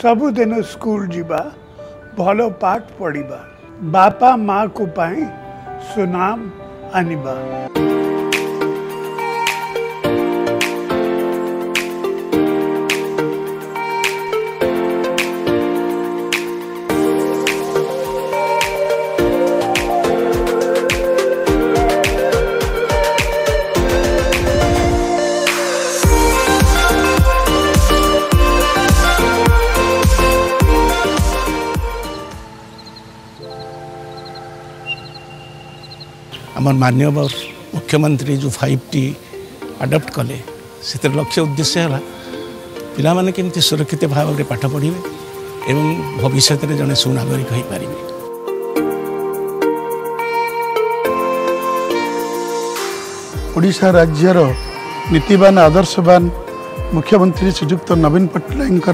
सबुदिन school जीवा भल पाठ पढ़ा बापा माँ को पाई सुनाम आनिबा। आमर माननीय मुख्यमंत्री जो 5T अडप्ट कले से लक्ष्य उद्देश्य है पिला माने केमती सुरक्षित भाव में पाठ पढ़े एवं भविष्य में जड़े सुनागरिक हो पारे। ओडिशा राज्यर नीतिवान आदर्शवान मुख्यमंत्री श्रीयुक्त नवीन पट्टनायक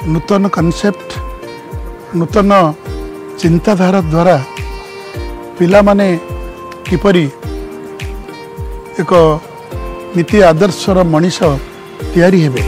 नूतन कॉन्सेप्ट नूतन चिंताधारा द्वारा पिला माने किपरि एक नीति आदर्शर मनीष तैयारी हेबे।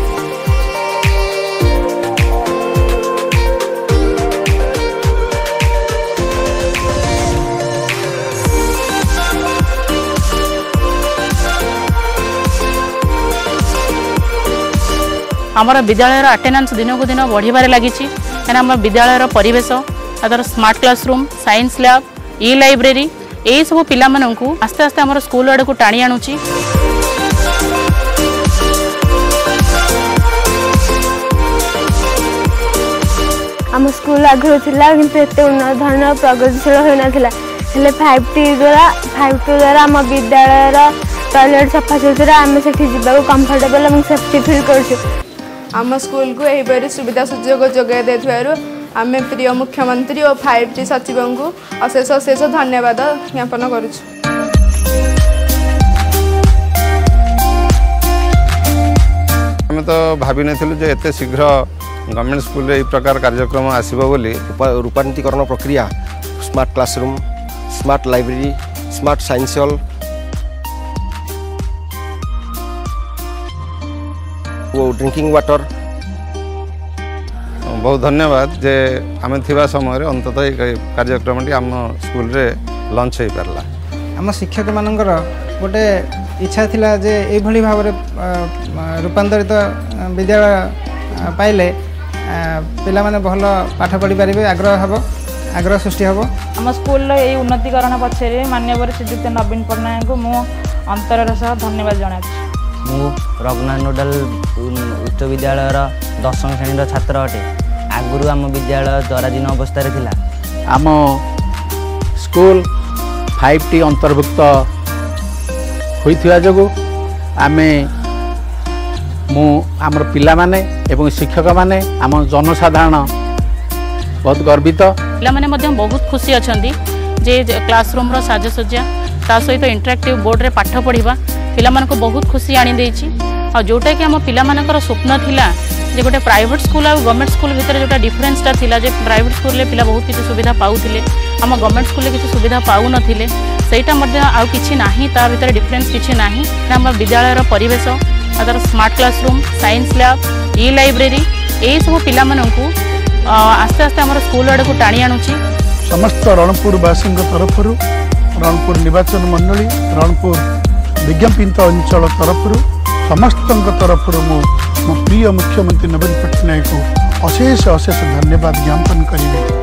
आमर विद्यालय अटेंडेंस दिन को दिन बढ़िबार लगी कहीं आम विद्यालय परिवेश तार स्मार्ट क्लासरूम साइंस लैब ई लाइब्रेरी यही सब पिला मानू आस्ते आस्ते आम स्कूल आड़ को टाणी आणुची। आम स्कूल आगु एत उन्नत धरण प्रगतिशील होना 5T द्वारा आम विद्यालय टॉयलेट सफा सुतरा आम से कंफर्टेबल और सेफ्टी फील कर आम स्कूल को यहीपरि सुविधा सुजोग जोगाई देथिबारु आमे प्रिय मुख्यमंत्री और 5T सचिव को अशेष अशेष धन्यवाद ज्ञापन करुछु। आम तो भावी नथिलु जे एते शीघ्र गवर्नमेंट स्कूल रे प्रकार कार्यक्रम आसीबो बोली। रूपांतरीकरण प्रक्रिया smart classroom smart library smart science hall वो ड्रिंकिंग वाटर बहुत धन्यवाद जे आम थिबा समय अंततः कार्यक्रम आम स्कूल रे लॉन्च हो पारला। आम शिक्षक मानकर गोटे इच्छा थिला जे एभली भाव रूपांतरित विद्यालय पाइले पिला माने भल पाठ पढ़ी पारे आग्रह सृष्टि हम। आम स्कूल ये उन्नतीकरण पक्षे माननीय श्रीयुक्त नवीन पट्टनायक को मु अंतर सह धन्यवाद जना। मु रघुनाथ नोडाल उच्च विद्यालय 10वीं श्रेणी छात्र अटे। आगुरी आम विद्यालय जराजीर्ण अवस्था आम स्कूल 5T अंतर्भुक्त होइथिबा जोगु आमे आमर पिला माने एवं शिक्षक माने आम जनसाधारण बहुत गर्वित। पिला माने मध्य बहुत खुशी अछंती जे क्लासरूम रो साजसज्जा ता सहित इंटरैक्टिव बोर्ड रे पाठ पढ़िबा पिला मान को बहुत खुशी आनी देछि। और जोटा कि आम पिला मानकर स्वप्न थिला जे गोटे प्राइवेट स्कूल और गवर्नमेंट स्कूल भितर जोटा डिफरेंसटा थिला जे प्राइवेट स्कूल रे पिला बहुत किसी सुविधा पाउथिले आम गवर्नमेंट स्कूल रे किसी सुविधा पाउ नथिले सेटा मध्ये आउ किछि नाही ता भितर डिफरेंस किछि नाही। आम विद्यालय परिवेश तार स्मार्ट क्लासरूम साइंस लैब ई लाइब्रेरी यही सब पिला मानकु आस्ते आस्ते आम स्कूल आड़ को टाणी आणुची। समस्त रणपुरवासी तरफ रणपुर निर्वाचन मंडली रणपुर विज्ञापित अंचल तरफ समस्त तरफ मो प्रिय मुख्यमंत्री नवीन पट्टनायक को अशेष अशेष धन्यवाद ज्ञापन करेंगे।